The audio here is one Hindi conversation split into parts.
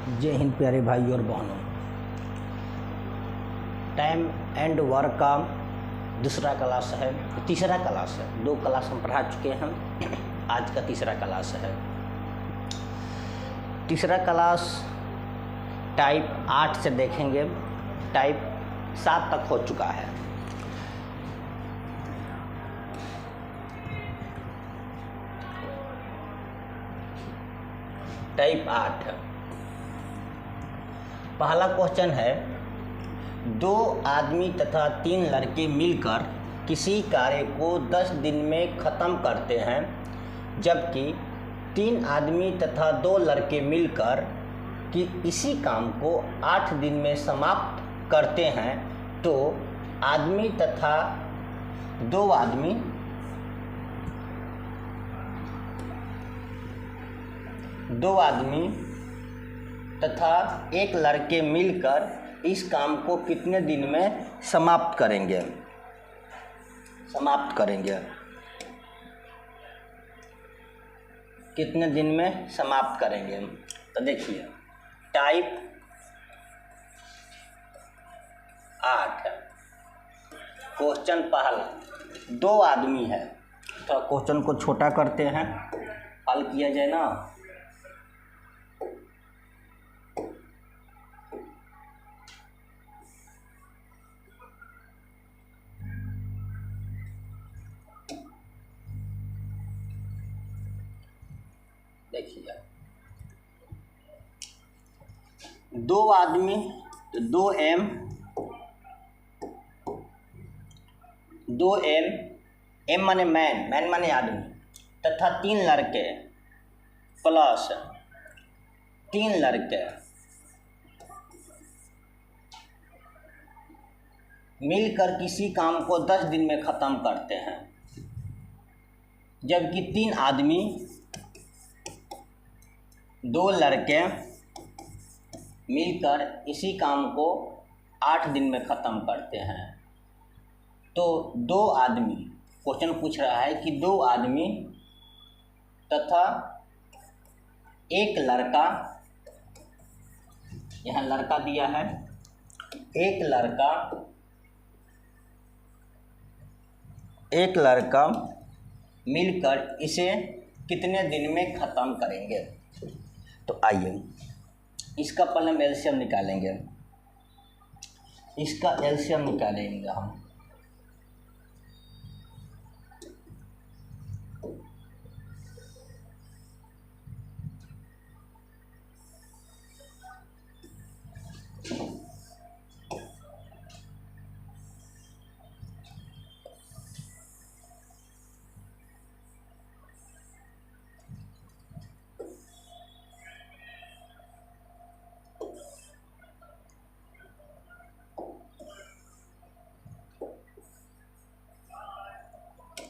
जय हिंद प्यारे भाई और बहनों। टाइम एंड वर्क का दूसरा क्लास है, तीसरा क्लास है। 2 क्लास हम पढ़ा चुके हैं, आज का तीसरा क्लास है। तीसरा क्लास टाइप 8 से देखेंगे, टाइप 7 तक हो चुका है। टाइप 8 पहला क्वेश्चन है, 2 आदमी तथा 3 लड़के मिलकर किसी कार्य को 10 दिन में ख़त्म करते हैं, जबकि 3 आदमी तथा 2 लड़के मिलकर कि इसी काम को 8 दिन में समाप्त करते हैं, तो आदमी तथा 2 आदमी तथा 1 लड़के मिलकर इस काम को कितने दिन में समाप्त करेंगे। कितने दिन में समाप्त करेंगे। तो देखिए, टाइप 8 क्वेश्चन पहला, 2 आदमी है। तो क्वेश्चन को छोटा करते हैं, हल किया जाए ना। देखिए, 2 आदमी तो 2m, m माने मैन माने आदमी, तथा 3 लड़के प्लस 3 लड़के मिलकर किसी काम को 10 दिन में ख़त्म करते हैं, जबकि 3 आदमी 2 लड़के मिलकर इसी काम को 8 दिन में ख़त्म करते हैं। तो 2 आदमी, क्वेश्चन पूछ रहा है कि 2 आदमी तथा 1 लड़का, यहाँ लड़का दिया है, 1 लड़का मिलकर इसे कितने दिन में ख़त्म करेंगे। तो आइए इसका पहले हम एलसीएम निकालेंगे। हम।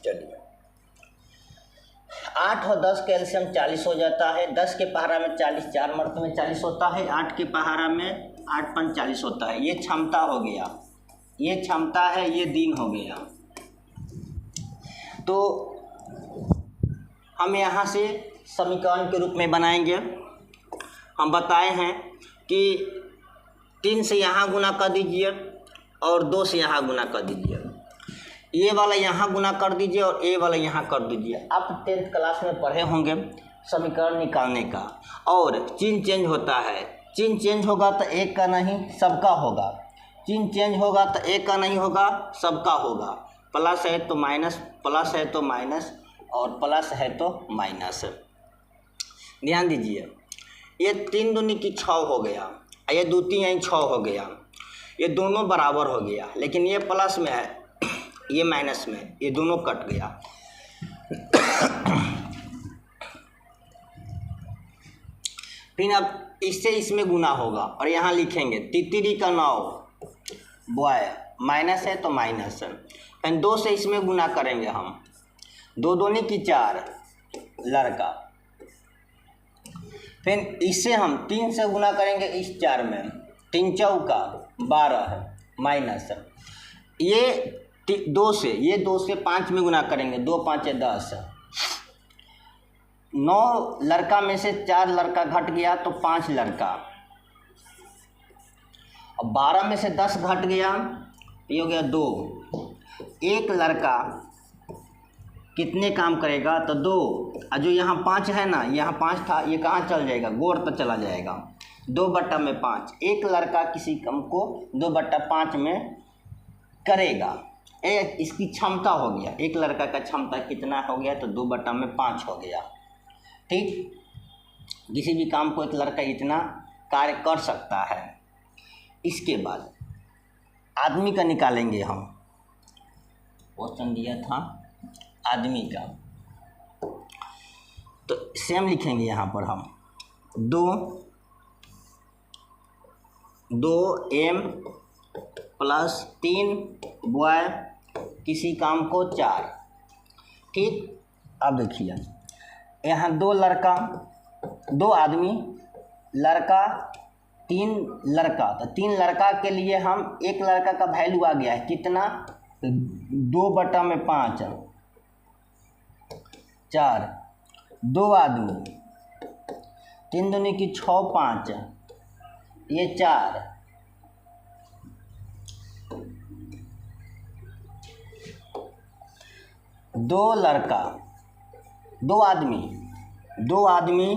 चलिए, 8 और 10 का एलसीएम 40 हो जाता है। 10 के पहाड़ा में 40 4 मर्तबे में 40 होता है, 8 के पहाड़ा में 8 पंच 40 होता है। ये क्षमता हो गया, ये क्षमता है, ये दिन हो गया। तो हम यहाँ से समीकरण के रूप में बनाएंगे। हम बताए हैं कि 3 से यहाँ गुना कर दीजिए और 2 से यहाँ गुना कर दीजिए। ये वाला यहाँ गुना कर दीजिए और ए वाला यहाँ कर दीजिए। आप 10th क्लास में पढ़े होंगे समीकरण निकालने का। और चिन्ह चेंज होता है, चिन्ह चेंज होगा तो एक का नहीं सबका होगा, चिन्ह चेंज होगा तो एक का नहीं होगा सबका होगा। प्लस है तो माइनस, प्लस है तो माइनस, और प्लस है तो माइनस। ध्यान दीजिए, ये 3 दूनी की 6 हो गया, ये 2 3 यहीं 6 हो गया। ये दोनों बराबर हो गया, लेकिन ये प्लस में है, ये माइनस में, ये दोनों कट गया। फिर अब इससे इसमें गुना होगा और यहाँ लिखेंगे 3 का 9 बॉय, माइनस है तो माइनस। फिर 2 से इसमें गुना करेंगे हम, 2 दूनी की 4 लड़का। फिर इससे हम 3 से गुना करेंगे इस 4 में, 3 चौका 12 माइनस। ये 2 से 5 में गुना करेंगे, 2 5 10। 9 लड़का में से 4 लड़का घट गया तो 5 लड़का, अब 12 में से 10 घट गया, ये हो गया 2। एक लड़का कितने काम करेगा, तो 2। और जो यहाँ 5 है ना, यहाँ 5 था, ये कहाँ चल जाएगा, गोर तक चला जाएगा। 2/5। एक लड़का किसी काम को 2/5 में करेगा। इसकी क्षमता हो गया, एक लड़का का क्षमता कितना हो गया, तो 2/5 हो गया। ठीक, किसी भी काम को एक लड़का इतना कार्य कर सकता है। इसके बाद आदमी का निकालेंगे हम। क्वेश्चन दिया था आदमी का, तो सेम लिखेंगे यहाँ पर हम 2m + 3 बॉय किसी काम को 4। ठीक, अब देखिए यहाँ 2 लड़का 2 आदमी, लड़का 3 लड़का, तो 3 लड़का के लिए हम एक लड़का का वैल्यू आ गया है कितना, 2/5 4। 2 आदमी, 3 दूनी की 6 5, ये 4। 2 लड़का 2 आदमी,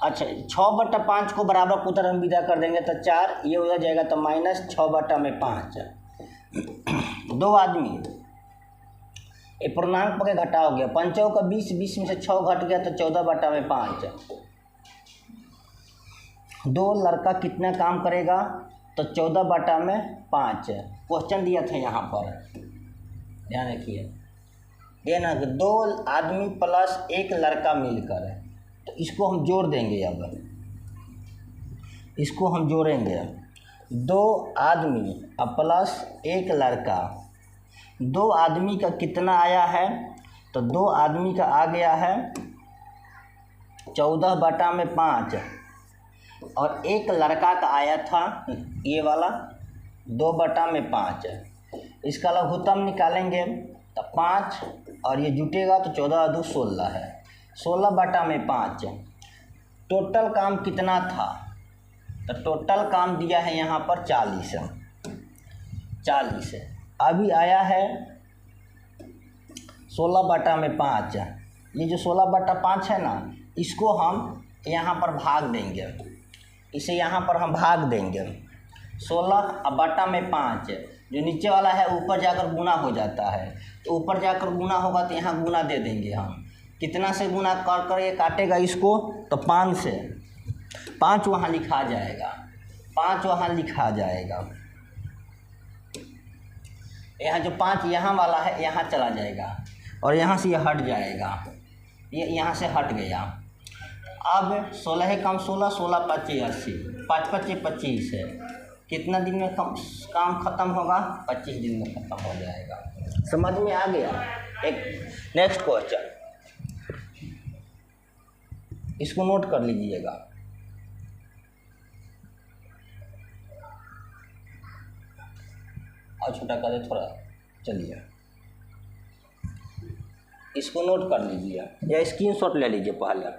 अच्छा 6/5 को बराबर को उधर हम विदा कर देंगे तो 4, ये हो जाएगा तो -6/5। 2 आदमी, ये पूर्णांक पर घटा हो गया, 5 का 20, 20 में से 6 घट गया तो 14/5। 2 लड़का कितना काम करेगा, तो 14/5। क्वेश्चन दिया था यहाँ पर, ध्यान रखिए, ये ना 2 आदमी + 1 लड़का मिलकर, तो इसको हम जोड़ देंगे। अब इसको हम जोड़ेंगे, 2 आदमी + 1 लड़का। 2 आदमी का कितना आया है, तो 2 आदमी का आ गया है 14/5, और 1 लड़का का आया था ये वाला 2/5। इसका लघुत्तम निकालेंगे तो 5, और ये जुटेगा तो 14 2 16 है, 16/5। टोटल काम कितना था, तो टोटल काम दिया है यहाँ पर 40। अभी आया है 16/5। ये जो 16/5 है ना, इसको हम यहाँ पर भाग देंगे, इसे यहाँ पर हम भाग देंगे। 16/5 जो नीचे वाला है ऊपर जाकर गुना हो जाता है, तो ऊपर जाकर गुना होगा तो यहाँ गुना दे देंगे हम। कितना से गुना कर ये काटेगा इसको, तो 5 से। 5 वहाँ लिखा जाएगा, 5 वहाँ लिखा जाएगा। यहाँ जो 5 यहाँ वाला है यहाँ चला जाएगा, और यहाँ से ये हट जाएगा, ये यहाँ से हट गया। अब 16 कम 16, 16 × 5 = 80, 5 × 5 = 25 है। कितना दिन में काम खत्म होगा, 25 दिन में खत्म हो जाएगा। समझ में आ गया। एक नेक्स्ट क्वेश्चन, इसको नोट कर लीजिएगा। और छोटा कर दे थोड़ा, चलिए इसको नोट कर लीजिए या स्क्रीनशॉट ले लीजिए पहले।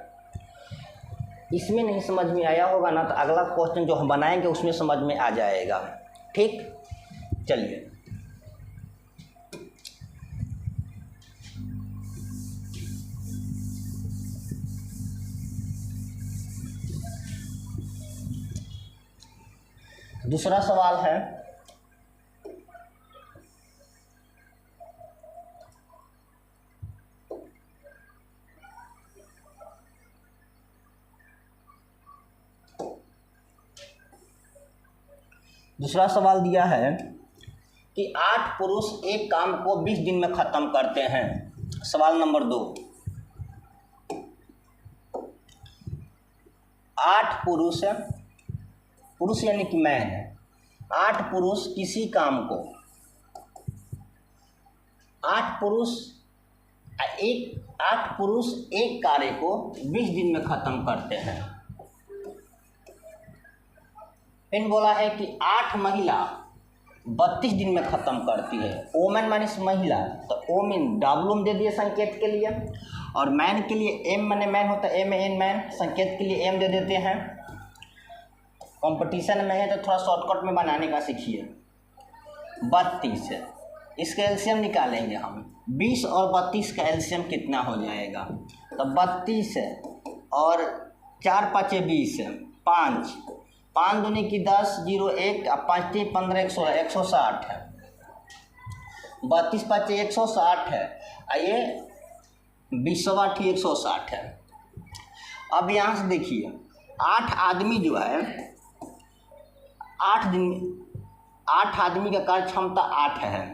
इसमें नहीं समझ में आया होगा ना, तो अगला क्वेश्चन जो हम बनाएंगे उसमें समझ में आ जाएगा। ठीक, चलिए दूसरा सवाल है, दूसरा सवाल दिया है कि 8 पुरुष एक काम को 20 दिन में ख़त्म करते हैं। सवाल नंबर 2, 8 पुरुष यानी कि मैन, 8 पुरुष किसी काम को, 8 पुरुष एक कार्य को 20 दिन में ख़त्म करते हैं। फिर बोला है कि 8 महिला 32 दिन में ख़त्म करती है। वोमेन माने महिला, तो वोमेन डब्लू दे दिए संकेत के लिए, और मैन के लिए एम माने मैन होता है, एम एन मैन, संकेत के लिए एम दे देते हैं। कंपटीशन में है तो थोड़ा शॉर्टकट में बनाने का सीखिए। 32 है, इसका एलसीएम निकालेंगे हम। 20 और 32 का एलसीएम कितना हो जाएगा? तो 32 है और 4 5 20 है, 5 5 दूनी की 10, 0 1, 5 3 15 116, 160 है। 32 5 160 है, आइए 20 160 है। अब यहाँ से देखिए 8 आदमी जो है 8 आदमी का कार्य क्षमता 8 है,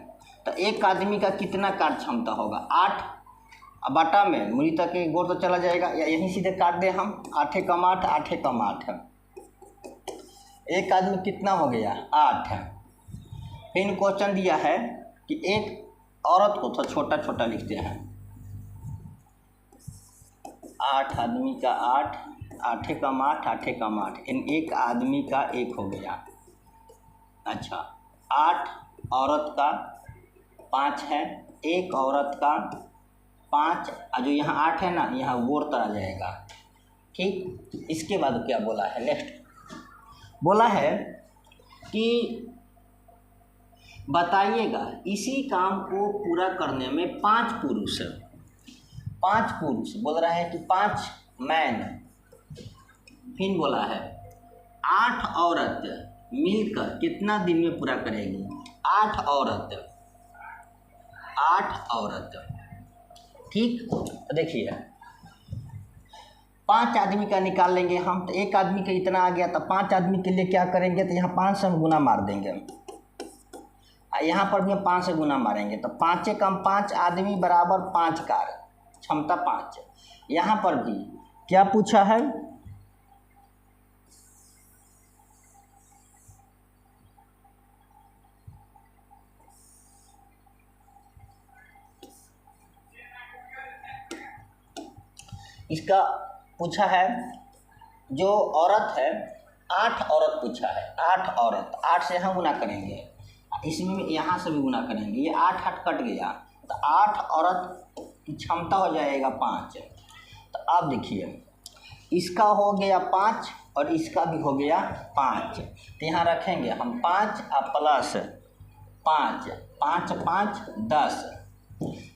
तो एक आदमी का कितना कार्य क्षमता होगा? 8 बटा में मुड़ी तक के गोर तो चला जाएगा, या यहीं सीधे काट दे हम। 8 कम 8, 8 कम 8 है। एक आदमी कितना हो गया? 8 है। फिर क्वेश्चन दिया है कि एक औरत को तो छोटा छोटा लिखते हैं। 8 आदमी का 8, 8 कम 8, 8 कम 8, इन एक आदमी का 1 हो गया। अच्छा, 8 औरत का 5 है, एक औरत का 5, जो यहाँ 8 है ना, यहाँ गोर आ जाएगा। ठीक, इसके बाद क्या बोला है? नेक्स्ट बोला है कि बताइएगा इसी काम को पूरा करने में 5 पुरुष, 5 पुरुष बोल रहा है कि 5 मैन। फिर बोला है 8 औरत मिलकर कितना दिन में पूरा करेगी? 8 औरत, 8 औरत। ठीक, तो देखिए 5 आदमी का निकाल लेंगे हम, तो एक आदमी का इतना आ गया, तो 5 आदमी के लिए क्या करेंगे? तो यहाँ 5 से हम गुना मार देंगे, यहाँ पर भी हम 5 से गुना मारेंगे, तो 5 कम 5 आदमी बराबर 5 कार्य क्षमता 5। यहाँ पर भी क्या पूछा है? इसका पूछा है जो औरत है, 8 औरत पूछा है। 8 औरत, 8 से हम गुना करेंगे, इसमें यहाँ से भी गुना करेंगे, ये 8 8 कट गया, तो 8 औरत की क्षमता हो जाएगा 5। तो अब देखिए इसका हो गया 5 और इसका भी हो गया 5, तो यहाँ रखेंगे हम 5 प्लस 5, 5 5 10,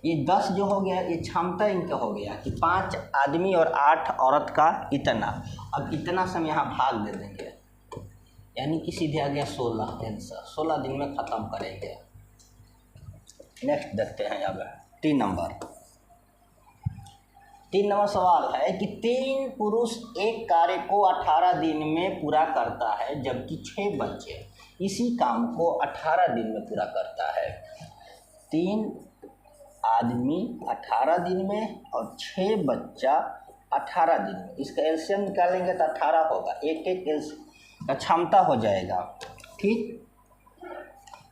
ये 10 जो हो गया ये क्षमता इनका हो गया कि 5 आदमी और 8 औरत का इतना। अब इतना से हम यहाँ भाग दे देंगे, यानी कि सीधे आ गया 16 आंसर। 16 दिन में ख़त्म करेंगे। नेक्स्ट देखते हैं अब 3 नंबर। 3 नंबर सवाल है कि 3 पुरुष एक कार्य को 18 दिन में पूरा करता है, जबकि 6 बच्चे इसी काम को 18 दिन में पूरा करता है। 3 आदमी 18 दिन में और 6 बच्चा 18 दिन में, इसका एलसीएम निकालेंगे तो 18 होगा, एक एलसीएम का क्षमता हो जाएगा। ठीक,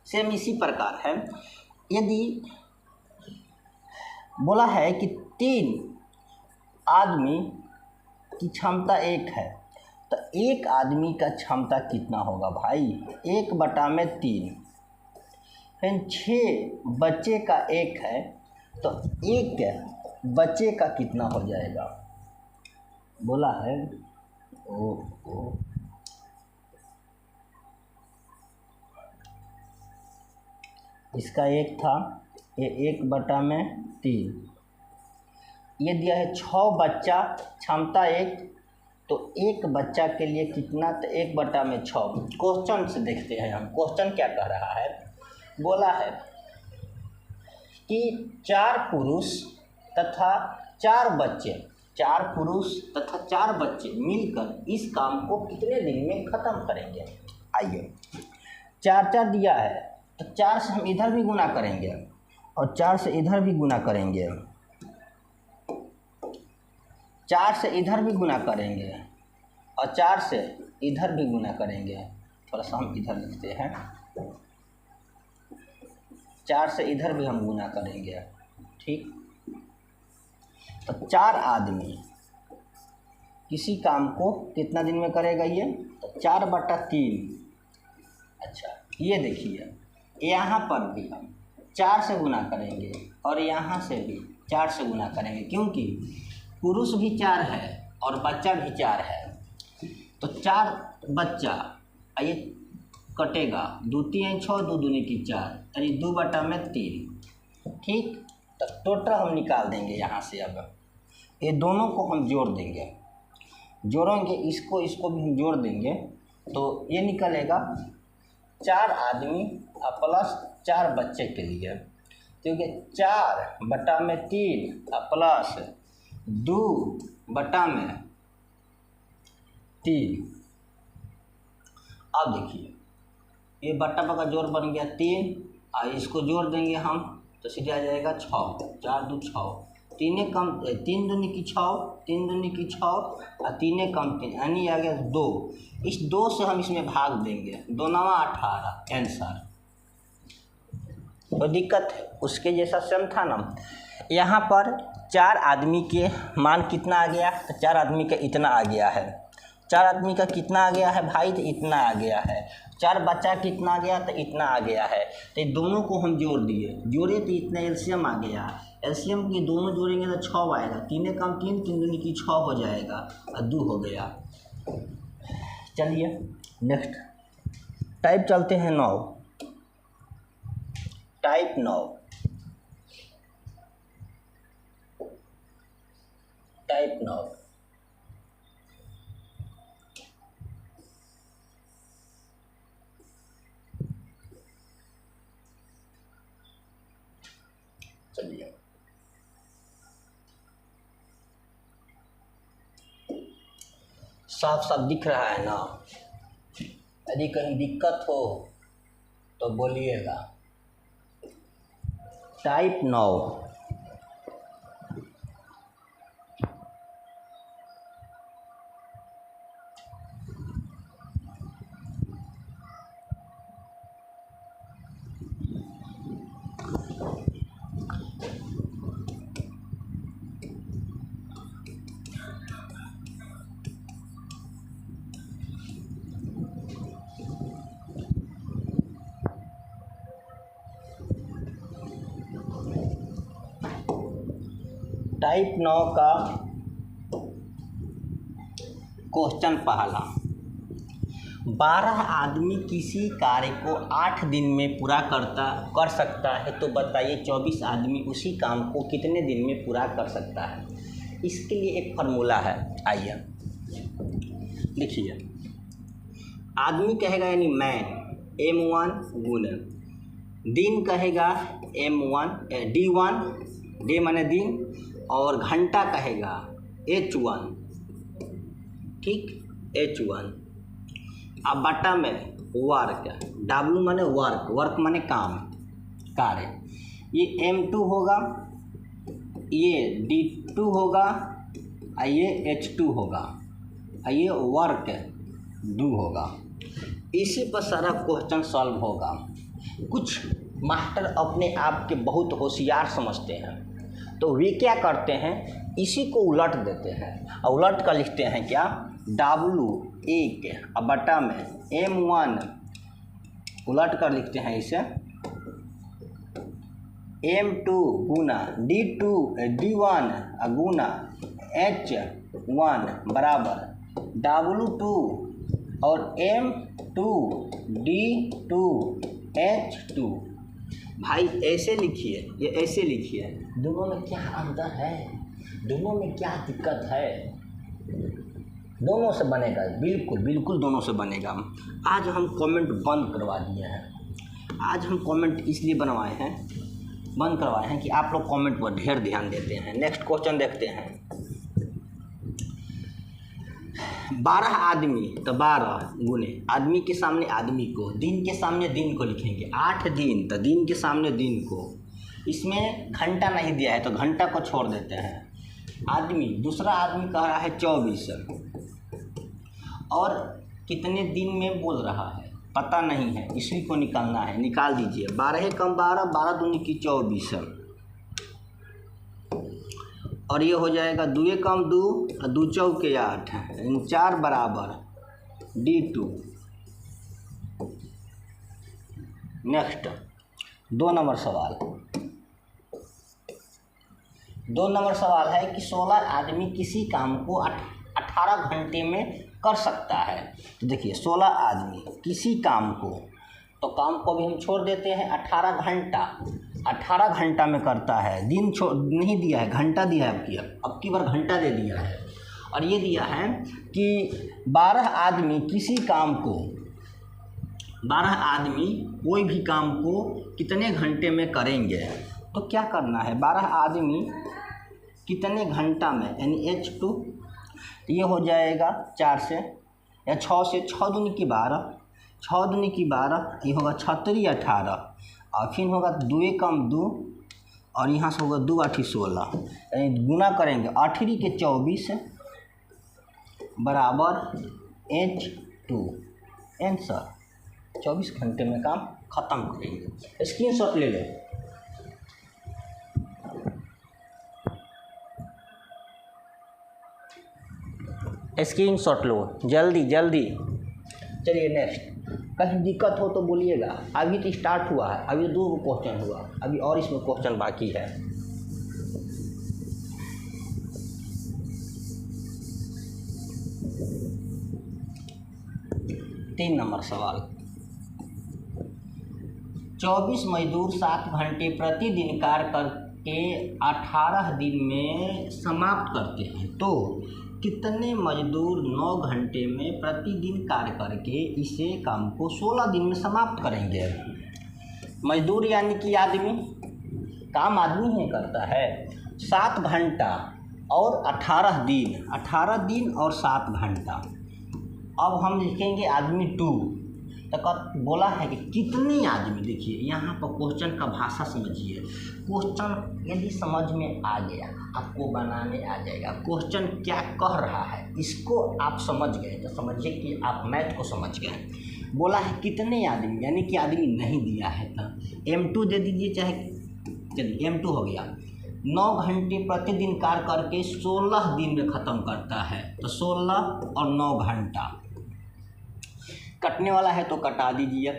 सेम इसी प्रकार है। यदि बोला है कि 3 आदमी की क्षमता 1 है, तो एक आदमी का क्षमता कितना होगा भाई? 1/3। फिर 6 बच्चे का 1 है, तो 1 बच्चे का कितना हो जाएगा? बोला है इसका 1 था, ये 1/3। ये दिया है 6 बच्चा क्षमता 1, तो 1 बच्चा के लिए कितना? तो 1/6। क्वेश्चन से देखते हैं हम, क्वेश्चन क्या कह रहा है। बोला है कि 4 पुरुष तथा 4 बच्चे, 4 पुरुष तथा 4 बच्चे मिलकर इस काम को कितने दिन में ख़त्म करेंगे? आइए 4 4 दिया है, तो 4 से हम इधर भी गुना करेंगे और 4 से इधर भी गुना करेंगे, 4 से इधर भी गुना करेंगे और 4 से इधर भी गुना करेंगे। थोड़ा सा हम इधर लिखते हैं, 4 से इधर भी हम गुना करेंगे। ठीक, तो 4 आदमी किसी काम को कितना दिन में करेगा? ये तो 4/3। अच्छा, ये देखिए यहाँ पर भी हम 4 से गुना करेंगे और यहाँ से भी 4 से गुना करेंगे, क्योंकि पुरुष भी 4 है और बच्चा भी 4 है, तो 4 बच्चा, ये कटेगा, 2 3 6, 2 दूनी की 4, यानी 2/3। ठीक, तो टोटल हम निकाल देंगे यहाँ से। अब ये दोनों को हम जोड़ देंगे, जोड़ेंगे इसको भी हम जोड़ देंगे, तो ये निकलेगा 4 आदमी प्लस 4 बच्चे के लिए, क्योंकि 4/3 प्लस 2/3। अब देखिए ये बट्टा का जोड़ बन गया 3, और इसको जोड़ देंगे हम तो सीधे आ जाएगा 6, 4 2 6, 3 कम 3 दूनी की 6, 3 दूनी की 6, और 3 कम 3, यानी आ गया 2। इस 2 से हम इसमें भाग देंगे, 2 9 18 आंसर। तो दिक्कत है उसके जैसा सेम था ना। यहाँ पर 4 आदमी के मान कितना आ गया, तो 4 आदमी का इतना आ गया है। 4 आदमी का कितना आ गया है भाई, तो इतना आ गया है। 4 बच्चा कितना आ गया, तो इतना आ गया है। तो ये दोनों को हम जोड़ दिए, जोड़े तो इतना एलसीएम आ गया। एलसीएम के दोनों जोड़ेंगे तो 6 आएगा, 3 कम 3, 3 दूनी की 6 हो जाएगा, और 2 हो गया। चलिए नेक्स्ट टाइप चलते हैं 9। Type 9, type 9। चलिए साफ साफ दिख रहा है ना। यदि कहीं दिक्कत हो तो बोलिएगा। टाइप 9, टाइप 9 का क्वेश्चन पहला। 12 आदमी किसी कार्य को 8 दिन में पूरा कर सकता है, तो बताइए 24 आदमी उसी काम को कितने दिन में पूरा कर सकता है। इसके लिए एक फार्मूला है, आइए देखिए। आदमी कहेगा यानी मैन, M1 गुण दिन कहेगा M1 D1, डे माने दिन, और घंटा कहेगा H1। ठीक, H1। अब बटा में वर्क, W माने वर्क, वर्क माने काम, कार्य। ये M2 होगा, ये D2 होगा, और ये H2 होगा, और ये वर्क 2 होगा। इसी पर सारा क्वेश्चन सॉल्व होगा। कुछ मास्टर अपने आप के बहुत होशियार समझते हैं, तो वे क्या करते हैं, इसी को उलट देते हैं, और उलट कर लिखते हैं क्या, W1 अब बटा में M1, उलट कर लिखते हैं इसे M2 गुना D1 गुना H1 बराबर W2 और M2 D2 H2। भाई ऐसे लिखिए, ये ऐसे लिखिए। दोनों में क्या अंतर है, दोनों में क्या दिक्कत है। दोनों से बनेगा, बिल्कुल बिल्कुल दोनों से बनेगा। आज हम कमेंट बंद करवा दिए हैं। आज हम कमेंट इसलिए बंद करवाए हैं कि आप लोग कमेंट पर ढेर ध्यान देते हैं। नेक्स्ट क्वेश्चन देखते हैं। 12 आदमी, तो 12 गुने आदमी के सामने आदमी को, दिन के सामने दिन को लिखेंगे। 8 दिन, तो दिन के सामने दिन को। इसमें घंटा नहीं दिया है तो घंटा को छोड़ देते हैं। आदमी, दूसरा आदमी कह रहा है 24, और कितने दिन में बोल रहा है पता नहीं है, इसी को निकालना है। निकाल दीजिए। 12 कम 12, 12 दूनी की 24, और ये हो जाएगा 2 कम 2, 2 चौके 8, 4 बराबर D2। नेक्स्ट 2 नंबर सवाल। 2 नंबर सवाल है कि 16 आदमी किसी काम को 18 घंटे में कर सकता है। तो देखिए 16 आदमी किसी काम को, तो काम को भी हम छोड़ देते हैं 18 घंटा, 18 घंटा में करता है। दिन नहीं दिया है, घंटा दिया है, अब की बार घंटा दे दिया है। और ये दिया है कि 12 आदमी किसी काम को, 12 आदमी कोई भी काम को कितने घंटे में करेंगे। तो क्या करना है, 12 आदमी कितने घंटा में, यानी H2, तो ये हो जाएगा 4 से या 6 से, 6 दूनी की 12, 6 दूनी की 12, ये होगा 36 18, और फिर होगा 2 कम 2, और यहाँ से होगा 2 8 16, यानी गुना करेंगे 8 के 24 बराबर H2। आंसर 24 घंटे में काम ख़त्म करेंगे। स्क्रीनशॉट ले लें। स्क्रीनशॉट लो जल्दी जल्दी। चलिए नेक्स्ट, कहीं दिक्कत हो तो बोलिएगा। अभी तो स्टार्ट हुआ है, अभी 2 क्वेश्चन हुआ, अभी और इसमें क्वेश्चन बाकी है। तीन नंबर सवाल, 24 मजदूर 7 घंटे प्रतिदिन कार्य करके 18 दिन में समाप्त करते हैं, तो कितने मजदूर 9 घंटे में प्रतिदिन कार्य करके इसे काम को 16 दिन में समाप्त करेंगे। मजदूर यानी कि आदमी, काम आदमी ही करता है। 7 घंटा और 18 दिन, 18 दिन और 7 घंटा। अब हम लिखेंगे आदमी 2, तो बोला है कि कितने आदमी। देखिए यहाँ पर क्वेश्चन का भाषा समझिए। क्वेश्चन यदि समझ में आ गया आपको बनाने आ जाएगा। क्वेश्चन क्या कह रहा है इसको आप समझ गए तो समझिए कि आप मैथ को समझ गए। बोला है कितने आदमी, यानी कि आदमी नहीं दिया है तो M2 दे दीजिए, चाहे चलिए M2 हो गया। 9 घंटे प्रतिदिन कार्य करके 16 दिन में ख़त्म करता है, तो 16 और 9 घंटा कटने वाला है तो कटा दीजिए।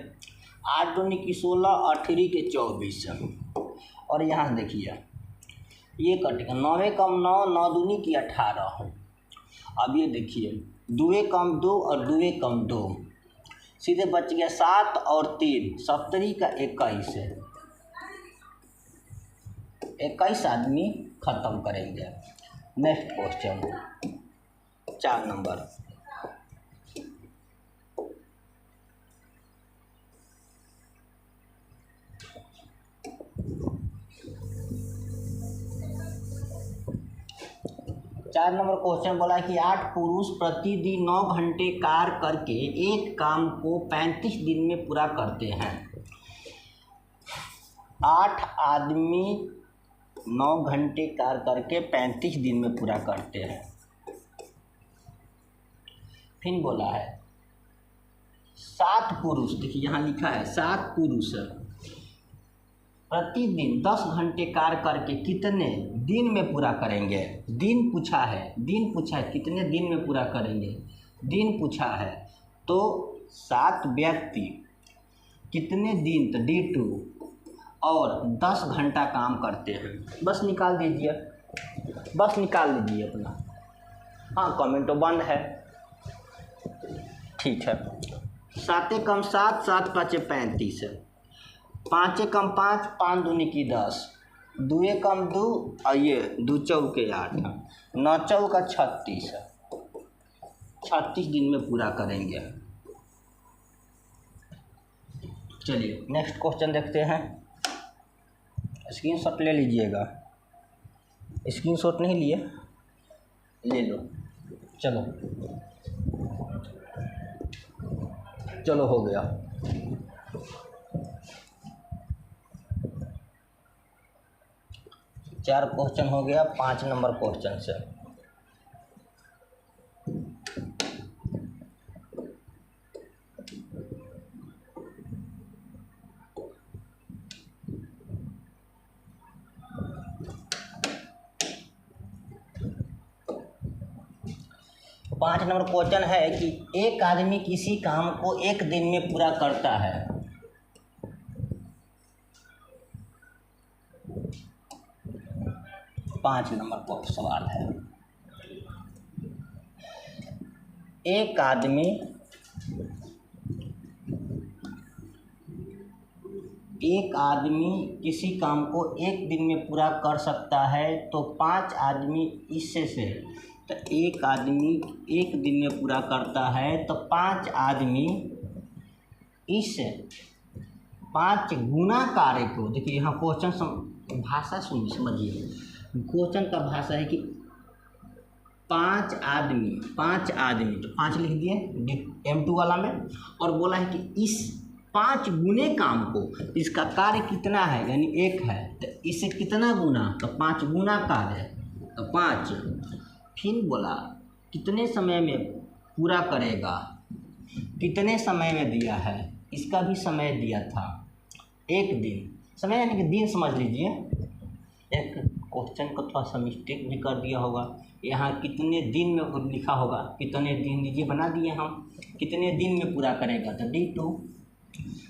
8 दूनी की 16, 8 के 24, और यहाँ देखिए ये कटेगा 9 कम 9, 9 दूनी की 18। अब ये देखिए 2 कम 2 और 2 कम 2, सीधे बच गया 7 और 3, 70 का 21 है। 21 आदमी ख़त्म करेंगे। नेक्स्ट क्वेश्चन 4 नंबर, क्वेश्चन बोला कि 8 पुरुष प्रतिदिन 9 घंटे कार्य करके एक काम को 35 दिन में पूरा करते हैं। 8 आदमी 9 घंटे कार्य करके 35 दिन में पूरा करते हैं। फिर बोला है 7 पुरुष, देखिए यहाँ लिखा है 7 पुरुष प्रतिदिन 10 घंटे कार्य करके कितने दिन में पूरा करेंगे। दिन पूछा है, कितने दिन में पूरा करेंगे, दिन पूछा है। तो 7 व्यक्ति कितने दिन, तो D2, और 10 घंटा काम करते हैं। बस निकाल दीजिए, अपना। हाँ कमेंट तो बंद है, ठीक है। 7 कम 7, 7 5 35, 5 कम 5, 5 दूनी की 10, 2 कम 2, और ये 2 चौके 8, 9 चौका 36, 36 दिन में पूरा करेंगे। चलिए नेक्स्ट क्वेश्चन देखते हैं। स्क्रीनशॉट ले लीजिएगा, स्क्रीनशॉट नहीं लिए ले लो। चलो हो गया। चार क्वेश्चन हो गया 5 नंबर क्वेश्चन से। पाँच नंबर क्वेश्चन है कि एक आदमी किसी काम को 1 दिन में पूरा करता है। पाँच नंबर का सवाल है। एक आदमी किसी काम को एक दिन में पूरा कर सकता है तो 5 आदमी इससे से, तो एक आदमी एक दिन में पूरा करता है तो 5 आदमी इस 5 गुना कार्य को, देखिए यहाँ क्वेश्चन भाषा समझिए, क्वेश्चन का भाषा है कि 5 आदमी तो 5 लिख दिए M2 वाला में, और बोला है कि इस 5 गुने काम को, इसका कार्य कितना है यानी 1 है, तो इसे कितना गुना, तो 5 गुना कार्य, तो 5। फिर बोला कितने समय में पूरा करेगा, कितने समय में दिया है, इसका भी समय दिया था 1 दिन, समय यानी कि दिन समझ लीजिए। एक क्वेश्चन को थोड़ा सा मिस्टेक भी कर दिया होगा, यहाँ कितने दिन में लिखा होगा, कितने दिन लीजिए बना दिए हम, कितने दिन में पूरा करेगा, तो D2।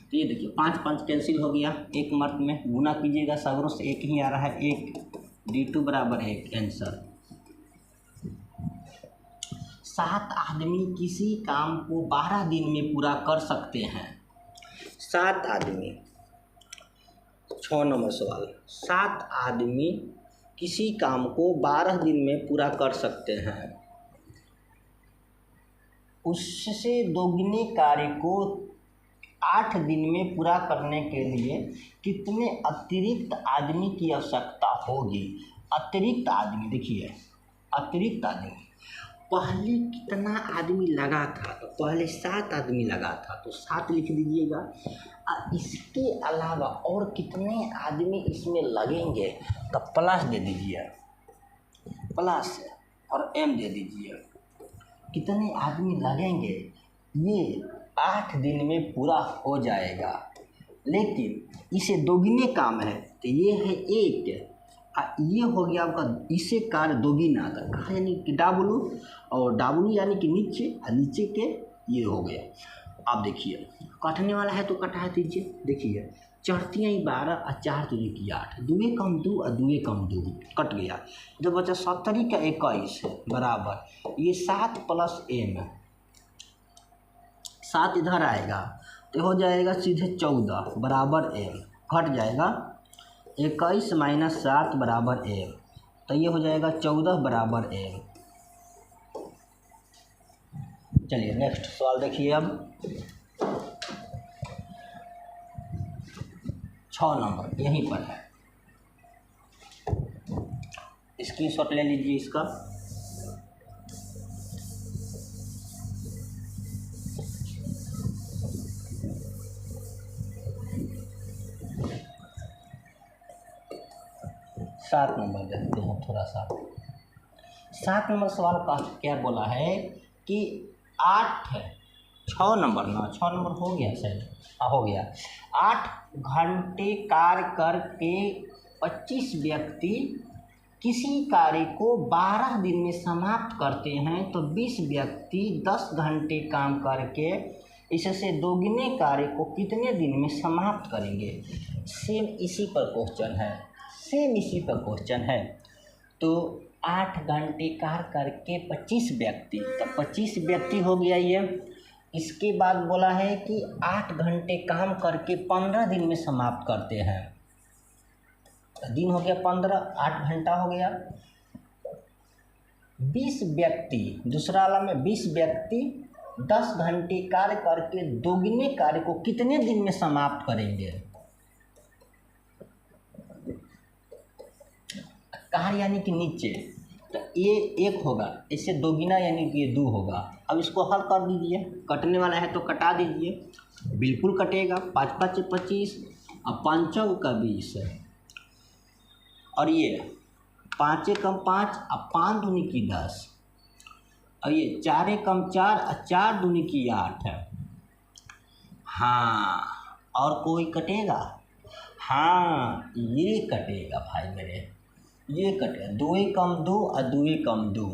तो ये देखिए 5 5 कैंसिल हो गया, एक मर्त में गुना कीजिएगा, सगरों से 1 ही आ रहा है, 1, D2 बराबर 1 आंसर। 7 आदमी किसी काम को 12 दिन में पूरा कर सकते हैं। 7 आदमी, 6 नंबर सवाल, 7 आदमी किसी काम को 12 दिन में पूरा कर सकते हैं। उससे दोगुने कार्य को 8 दिन में पूरा करने के लिए कितने अतिरिक्त आदमी की आवश्यकता होगी। अतिरिक्त आदमी, देखिए अतिरिक्त आदमी, पहले कितना आदमी लगा था, तो पहले 7 आदमी लगा था, तो 7 लिख दीजिएगा। इसके अलावा और कितने आदमी इसमें लगेंगे, तो प्लस दे दीजिए, प्लस और M दे दीजिए। कितने आदमी लगेंगे, ये 8 दिन में पूरा हो जाएगा, लेकिन इसे दोगुने काम है, तो ये है 1, ये हो गया आपका, इसे कार्य दोगुना था, कार्य यानी कि W, और W यानी कि नीचे, और नीचे के ये हो गया। आप देखिए काटने वाला है तो कटा दीजिए, देखिए चढ़तियाँ 12 और 4 दूनी की 8, 2 कम 2 और 2 कम 2 कट गया, जब बचा 70 का 21 बराबर ये 7 प्लस M, 7 इधर आएगा तो हो जाएगा सीधे 14 बराबर M, घट जाएगा 21 माइनस 7 बराबर M, तो ये हो जाएगा 14 बराबर M। चलिए नेक्स्ट सवाल देखिए, अब 6 नंबर यहीं पर है, स्क्रीनशॉट ले लीजिए इसका। सात नंबर देखते हैं थोड़ा सा। 7 नंबर सवाल का क्या बोला है कि 6 नंबर ना, 6 नंबर हो गया शायद, हाँ हो गया। 8 घंटे कार्य करके 25 व्यक्ति किसी कार्य को 12 दिन में समाप्त करते हैं, तो 20 व्यक्ति 10 घंटे काम करके इससे दोगुने कार्य को कितने दिन में समाप्त करेंगे। सेम इसी पर क्वेश्चन है, सेम इसी पर क्वेश्चन है। तो 8 घंटे कार्य करके 25 व्यक्ति, तो 25 व्यक्ति हो गया ये। इसके बाद बोला है कि 8 घंटे काम करके 15 दिन में समाप्त करते हैं, दिन हो गया 15, 8 घंटा हो गया। 20 व्यक्ति, दूसरा वाला में 20 व्यक्ति 10 घंटे कार्य करके दोगुने कार्य को कितने दिन में समाप्त करेंगे। कार्य यानी कि नीचे, तो ये 1 होगा, इससे दोगुना यानी कि ये 2 होगा। अब इसको हल कर दीजिए, कटने वाला है तो कटा दीजिए, बिल्कुल कटेगा। 5 5 25 और 5 का 20, और ये 5 कम 5 और 5 दूनी की 10, और ये 4 कम 4 और 4 दूनी की 8 है। हाँ, और कोई कटेगा? हाँ, ये कटेगा भाई मेरे, ये कटेगा। 2 कम 2 और 2 कम 2,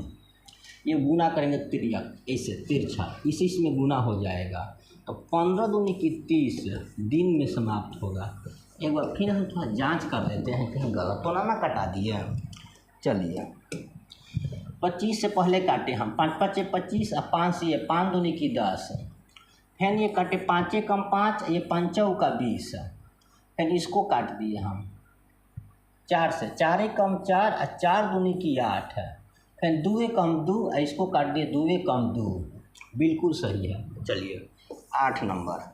ये गुना करेंगे तिर्यक, ऐसे तिरछा, इसी में गुना हो जाएगा। तो 15 दूनी की 30 दिन में समाप्त होगा। एक बार फिर हम थोड़ा जांच कर लेते हैं, कहीं गलत तो ना कटा दिए। चलिए 25 से पहले काटे हम, 5 5 25 और 5 से ये 5 दूनी की 10, फिर ये काटे 5 कम 5, ये 5 का 20, फिर इसको काट दिए हम 4 से, 4 कम 4 और 4 दूनी की 8, फिर 2 कम 2 और इसको काट दिए 2 कम 2, बिल्कुल सही है। चलिए 8 नंबर,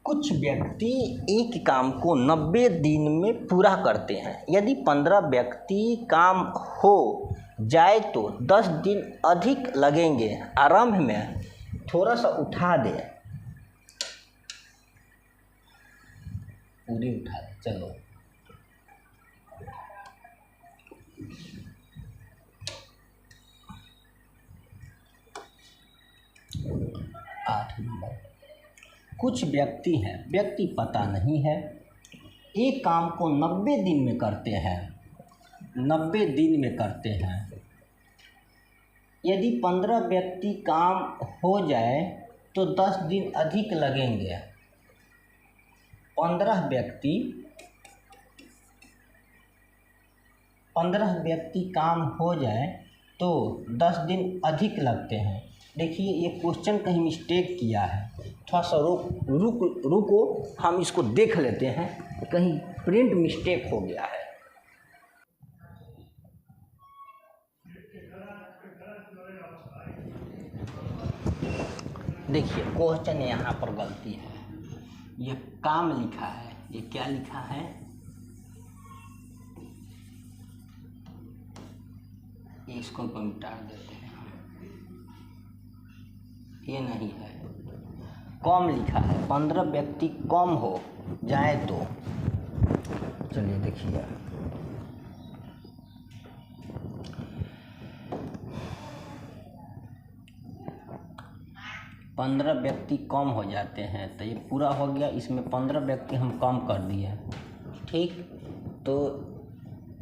कुछ व्यक्ति एक काम को 90 दिन में पूरा करते हैं। यदि 15 व्यक्ति काम हो जाए तो 10 दिन अधिक लगेंगे। आरंभ में थोड़ा सा उठा दे, पूरी उठा दे, चलो। आठ नंबर, कुछ व्यक्ति हैं, व्यक्ति पता नहीं है, एक काम को 90 दिन में करते हैं, 90 दिन में करते हैं। यदि 15 व्यक्ति काम हो जाए तो 10 दिन अधिक लगेंगे। 15 व्यक्ति काम हो जाए तो 10 दिन अधिक लगते हैं। देखिए ये क्वेश्चन कहीं मिस्टेक किया है, थोड़ा सा रुको, हम इसको देख लेते हैं, कहीं प्रिंट मिस्टेक हो गया है। देखिए क्वेश्चन यहाँ पर गलती है, ये काम लिखा है, ये क्या लिखा है, इसको मिटा देते हैं, ये नहीं है, कम लिखा है। 15 व्यक्ति कम हो जाए तो, चलिए देखिए, पंद्रह व्यक्ति कम हो जाते हैं तो ये पूरा हो गया, इसमें 15 व्यक्ति हम कम कर दिए, ठीक। तो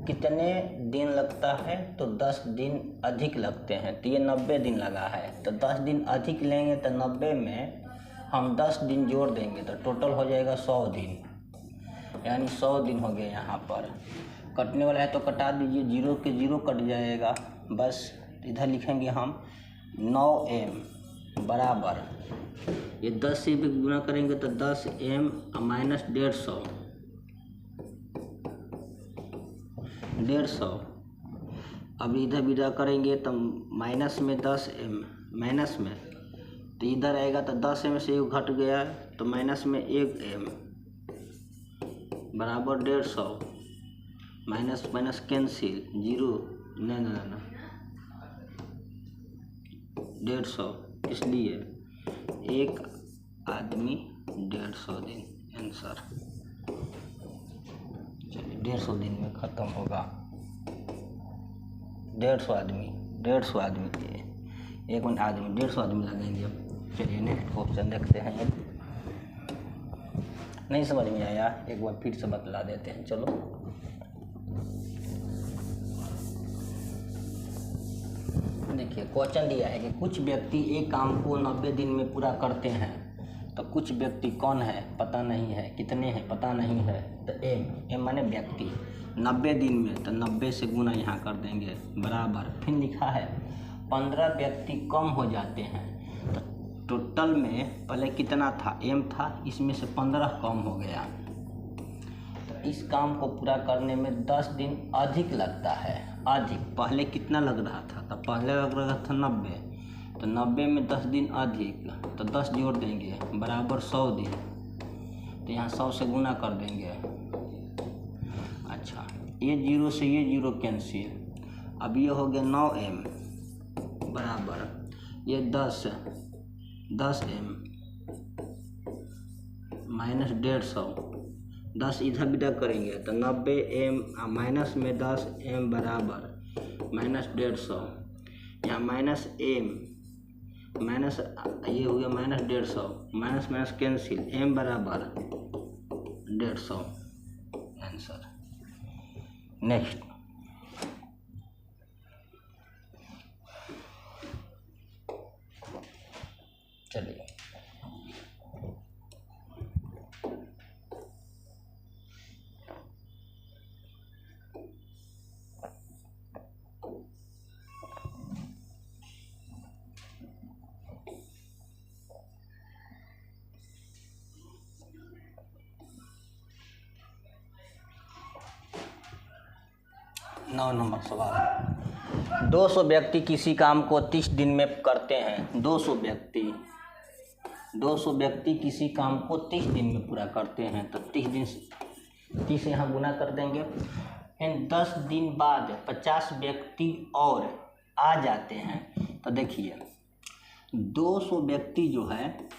कितने दिन लगता है, तो 10 दिन अधिक लगते हैं, तो ये 90 दिन लगा है, तो 10 दिन अधिक लेंगे तो 90 में हम 10 दिन जोड़ देंगे तो टोटल हो जाएगा 100 दिन, यानी 100 दिन हो गए। यहाँ पर कटने वाला है तो कटा दीजिए, 0 के 0 कट जाएगा, बस इधर लिखेंगे हम 9m बराबर, ये 10 से भी गुना करेंगे तो 10m माइनस 150, 150। अब इधर विदा करेंगे तो माइनस में 10m, माइनस में तो इधर आएगा तो 10m से 1 घट गया तो माइनस में 1m बराबर 150, माइनस माइनस कैंसिल, 0 ना 150, इसलिए एक आदमी 150 दिन, आंसर। चलिए 150 दिन में ख़त्म होगा, 150 आदमी, 150 आदमी, एक मिनट आदमी 150 आदमी लगेंगे। अब चलिए नेक्स्ट क्वेश्चन देखते हैं। नहीं समझ में आया, एक बार फिर से बतला देते हैं, चलो। देखिए क्वेश्चन दिया है कि कुछ व्यक्ति एक काम को 90 दिन में पूरा करते हैं, तो कुछ व्यक्ति कौन है पता नहीं है, कितने हैं पता नहीं है, तो एम माने व्यक्ति, 90 दिन में तो 90 से गुना यहाँ कर देंगे बराबर, फिर लिखा है 15 व्यक्ति कम हो जाते हैं, तो टोटल में पहले कितना था, एम था, इसमें से 15 कम हो गया, तो इस काम को पूरा करने में 10 दिन अधिक लगता है। अधिक पहले कितना लग रहा था, तो पहले लग रहा था 90, तो 90 में 10 दिन अधिक, तो 10 जोड़ देंगे बराबर 100 दिन, तो यहाँ 100 से गुना कर देंगे। अच्छा ये 0 से ये 0 कैंसिल, अब ये हो गया 9m बराबर ये 10m माइनस 150, 10 इधर विदा करेंगे तो 90m माइनस में 10m बराबर माइनस 150, यहाँ माइनस m माइनस ये हो गया minus 150, minus minus cancel, m बराबर 150, आंसर। नेक्स्ट चलिए 9 नंबर सवाल। 200 व्यक्ति किसी काम को 30 दिन में करते हैं। 200 व्यक्ति किसी काम को 30 दिन में पूरा करते हैं, तो 30 दिन से 30 यहाँ गुना कर देंगे। फिर 10 दिन बाद 50 व्यक्ति और आ जाते हैं। तो देखिए 200 व्यक्ति जो है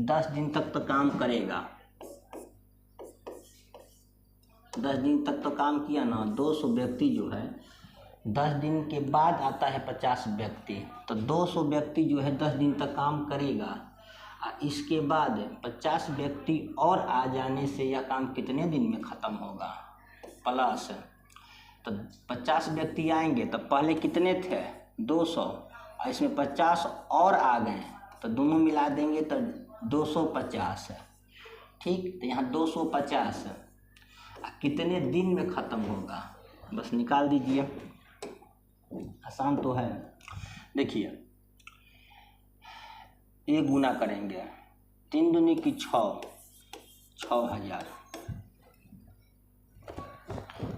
10 दिन तक तो काम करेगा, 10 दिन तक तो काम किया ना। 200 व्यक्ति जो है 10 दिन के बाद आता है 50 व्यक्ति, तो 200 व्यक्ति जो है 10 दिन तक काम करेगा। इसके बाद 50 व्यक्ति और आ जाने से यह काम कितने दिन में ख़त्म होगा। प्लस तो 50 व्यक्ति आएंगे तो पहले कितने थे 200, और इसमें 50 और आ गए, तो दोनों मिला देंगे तो 250 है। ठीक, तो यहाँ 250 कितने दिन में ख़त्म होगा, बस निकाल दीजिए। आसान तो है। देखिए ये गुना करेंगे, 3 दूनी की 6,000।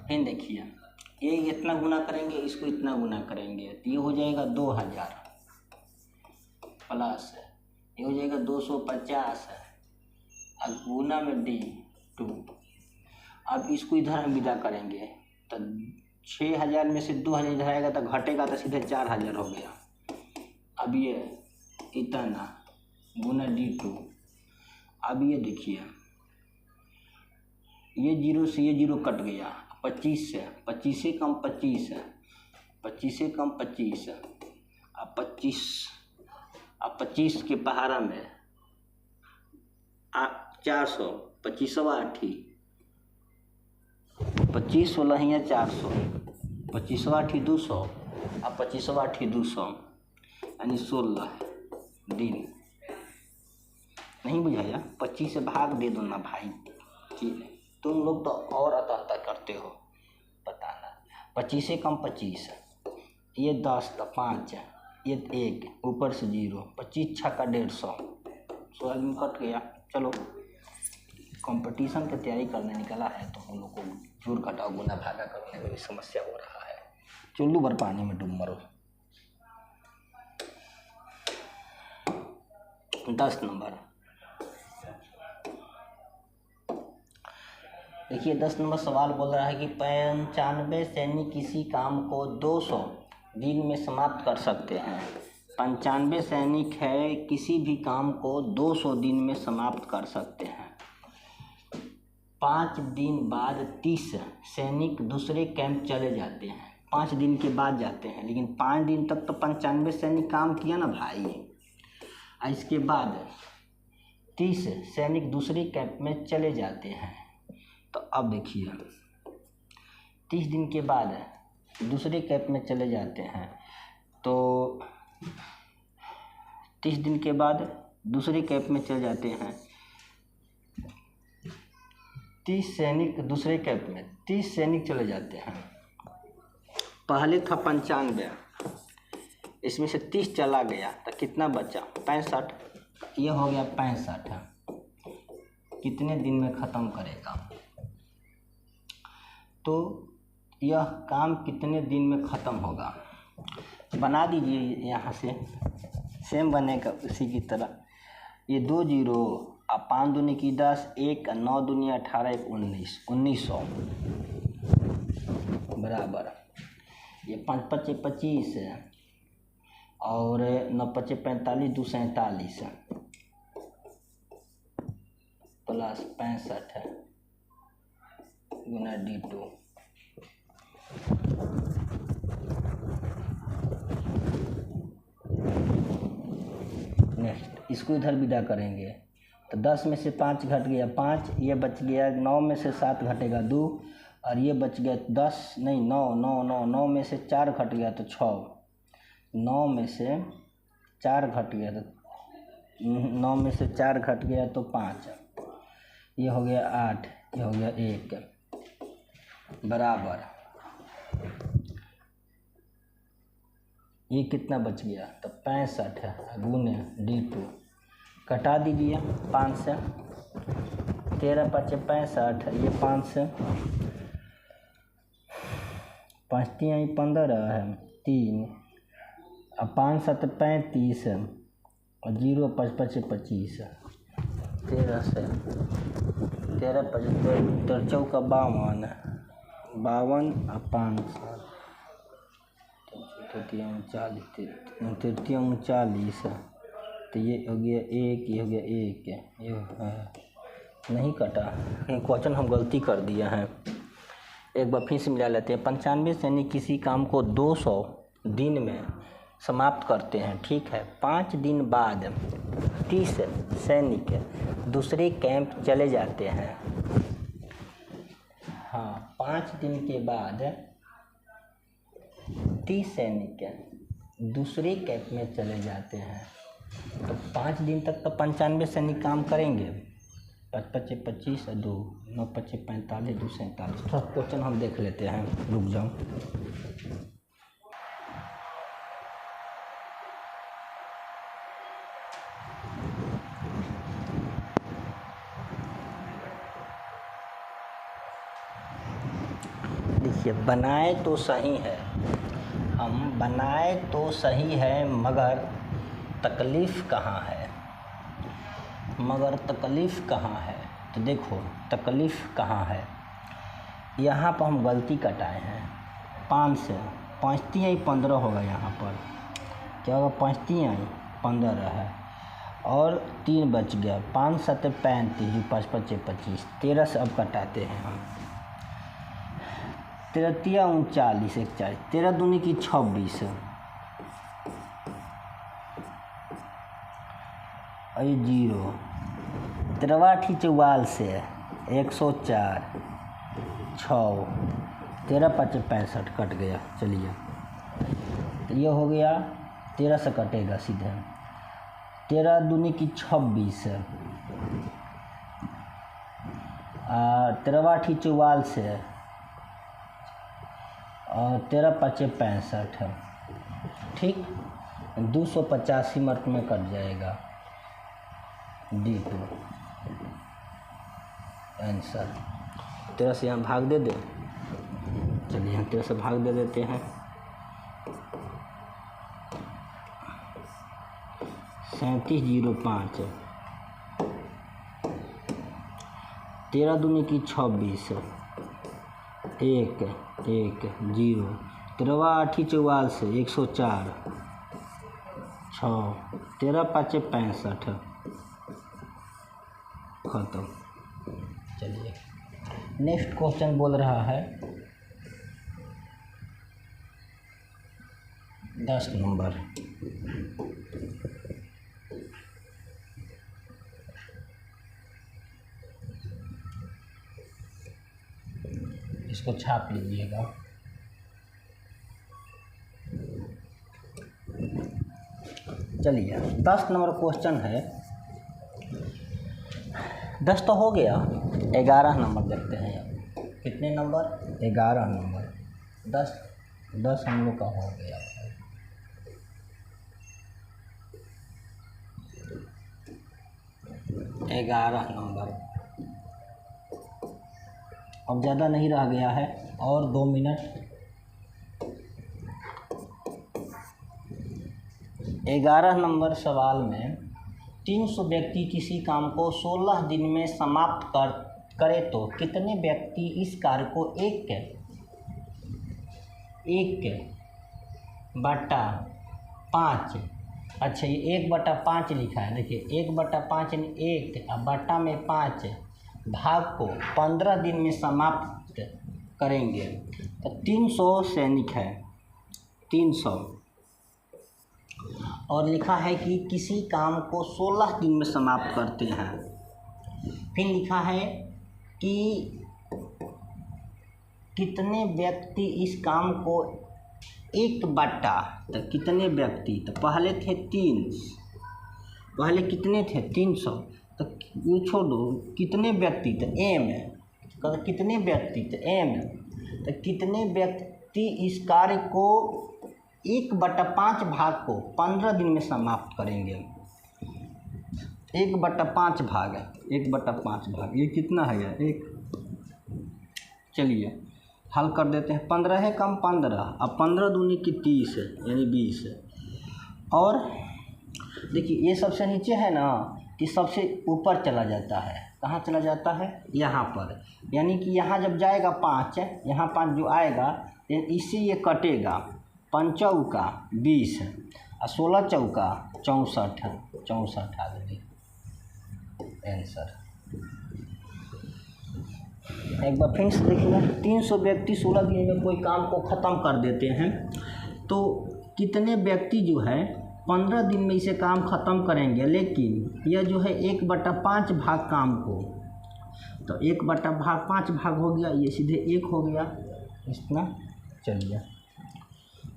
फिर देखिए ये इतना गुना करेंगे, इसको इतना गुना करेंगे, तो ये हो जाएगा 2000 प्लस ये हो जाएगा 250 अब गुना में D2। अब इसको इधर हम विदा करेंगे तो 6000 में से 2000 इधर आएगा तो घटेगा, तो सीधे 4000 हो गया। अब ये इतना गुना D2। अब ये देखिए ये 0 से ये 0 कट गया, 25 से 25 से कम 25 है, 25 से कम 25 है। अब 25 के पहाड़ा में 400, 25वां 25 16 या 400, 25वां 200, अब 25वां 200 यानी 16 दिन। नहीं बुझाया? 25 से भाग दे दो ना भाई, ठीक है। तुम लोग तो और अतः करते हो, बताना। 25 से कम 25, ये 10 का 5, ये 1 ऊपर से 0, 25 छक्का 150, 100 आदमी कट गया। चलो कंपटीशन की तैयारी करने निकला है तो हम लोग को जोड़ घटाव गुना भागा करने में भी समस्या हो रहा है। चुल्लू भर पानी में डूब मरो। 10 नंबर देखिए, 10 नंबर सवाल बोल रहा है कि 95 सैनिक किसी काम को 200 दिन में समाप्त कर सकते हैं। 95 सैनिक है, किसी भी काम को 200 दिन में समाप्त कर सकते हैं। 5 दिन बाद 30 सैनिक दूसरे कैंप चले जाते हैं। 5 दिन के बाद जाते हैं, लेकिन 5 दिन तक तो 95 सैनिक काम किया ना भाई। इसके बाद 30 सैनिक दूसरे कैंप में चले जाते हैं। तो अब देखिए 30 दिन के बाद दूसरे कैंप में चले जाते हैं, तो 30 दिन के बाद दूसरे कैंप में चले जाते हैं। 30 सैनिक दूसरे कैंप में 30 सैनिक चले जाते हैं। पहले था 95, इसमें से 30 चला गया तो कितना बचा 65, ये हो गया 65। कितने दिन में ख़त्म करेगा, तो यह काम कितने दिन में ख़त्म होगा बना दीजिए। यहाँ से सेम बनेगा उसी की तरह। ये 2 0 और 5 दूनी की 10, 1 9 दूनी 18, 1 19, 1900 बराबर। ये 5 5 25 और 9 5 45, 2 47 प्लस 65 गुना D2। नेक्स्ट इसको इधर विदा करेंगे तो 10 में से 5 घट गया 5, ये बच गया 9 में से 7 घटेगा 2, और ये बच गया 10 नहीं 9 9 9 9 में से 4 घट गया तो 6, 9 में से 4 घट गया तो 9 में से 4 घट गया तो 5, ये हो गया 8, ये हो गया 1 बराबर। ये कितना बच गया तो 65 गुने D2। कटा दीजिए 5 से, 13 5 65, ये 5 से 5 3 15 है, 3 और 5 7 35 और 0 5 5 25 13 से 13 75 चौका 52 52 और 5 39 तो ये हो गया 1, ये हो गया 1, ये नहीं कटा, क्वेश्चन हम गलती कर दिए हैं। एक बार फिर से मिला लेते हैं। 95 सैनिक किसी काम को 200 दिन में समाप्त करते हैं, ठीक है। 5 दिन बाद 30 सैनिक दूसरे कैंप चले जाते हैं। हाँ, 5 दिन के बाद 30 सैनिक दूसरे कैंप में चले जाते हैं, तो 5 दिन तक तो 95 सैनिक काम करेंगे। 5 5 25 2 9 5 45 2 47। थोड़ा क्वेश्चन हम देख लेते हैं, रुक जाओ। देखिए, बनाए तो सही है, हम बनाए तो सही है मगर तकलीफ़ कहाँ है, मगर तकलीफ़ कहाँ है। तो देखो तकलीफ़ कहाँ है, यहाँ पर हम गलती कटाए हैं। 5 से 5 3 15 होगा, यहाँ पर क्या होगा, 5 3 15 है और 3 बच गया, 5 7 35 5 5 25 13 से अब कटाते हैं हम। 13 3 39 41 13 दूनी की 26 और 0 13 44 से 104 6 13 5 65 कट गया। चलिए, तो ये हो गया, 13 से कटेगा सीधे। 13 दूनी की 26 13 44 से और 13 5 65 ठीक, 285 मिनट में कट जाएगा। D2 answer. 13 से यहाँ भाग दे दे। चलिए हम 13 से भाग दे देते हैं। 3705 13 दूनी की 26 1 1 0 13 8 44 से 104 6 13 5 65 खत्म। चलिए नेक्स्ट क्वेश्चन बोल रहा है 10 नंबर। इसको छाप लीजिएगा। चलिए 10 नंबर क्वेश्चन है। 10 तो हो गया, 11 नंबर देखते हैं। कितने नंबर? 11 नंबर। 10 हम लोग का हो गया। ग्यारह नंबर। अब ज़्यादा नहीं रह गया है, और 2 मिनट। 11 नंबर सवाल में 300 व्यक्ति किसी काम को 16 दिन में समाप्त करे तो कितने व्यक्ति इस कार्य को 1/5। अच्छा, ये 1/5 लिखा है। देखिए 1/5 1 और बटा में 5 भाग को 15 दिन में समाप्त करेंगे। तो 300 सैनिक है, 300, और लिखा है कि किसी काम को 16 दिन में समाप्त करते हैं। फिर लिखा है कि कितने व्यक्ति इस काम को 1/, तो कितने व्यक्ति, तो पहले थे 3, पहले कितने थे 300, तो ये छोड़ दो, कितने व्यक्ति, तो एम है, कितने व्यक्ति, तो एम, तो कितने व्यक्ति इस कार्य को 1/5 भाग को 15 दिन में समाप्त करेंगे। 1/5 भाग, 1/5 भाग, ये कितना है यार, 1। चलिए हल कर देते हैं। 15 है कम 15, अब 15 दूनी की 30 है यानी 20 है। और देखिए ये सबसे नीचे है ना, कि सबसे ऊपर चला जाता है। कहाँ चला जाता है? यहाँ पर, यानी कि यहाँ जब जाएगा 5, यहाँ 5 जो आएगा इससे ये कटेगा। 5 चौका 20 और 16 चौका 64 आ गई आंसर। एक बार फिर से देखिए, 300 व्यक्ति 16 दिन में कोई काम को ख़त्म कर देते हैं, तो कितने व्यक्ति जो है 15 दिन में इसे काम ख़त्म करेंगे। लेकिन यह जो है 1/5 भाग काम को, तो 1/5 भाग हो गया, ये सीधे 1 हो गया इतना। चलिए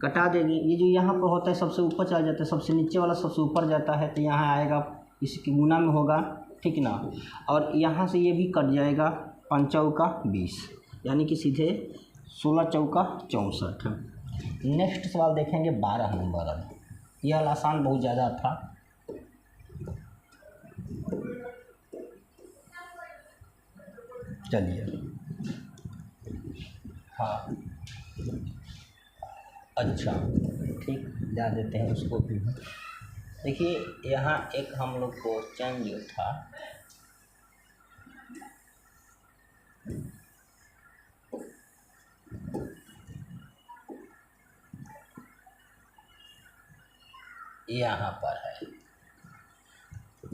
कटा देंगे। ये जो यहाँ पर होता है सबसे ऊपर चला जाता है, सबसे नीचे वाला सबसे ऊपर जाता है, तो यहाँ आएगा इसकी गुना में होगा, ठीक ना। और यहाँ से ये भी कट जाएगा, 5 चौका 20 यानी कि सीधे 16 चौका 64। नेक्स्ट सवाल देखेंगे 12 नंबर। यह आसान बहुत ज़्यादा था। चलिए हाँ अच्छा ठीक, जा देते हैं उसको भी। देखिए यहाँ एक हम लोग क्वेश्चन जो था, यहाँ पर है,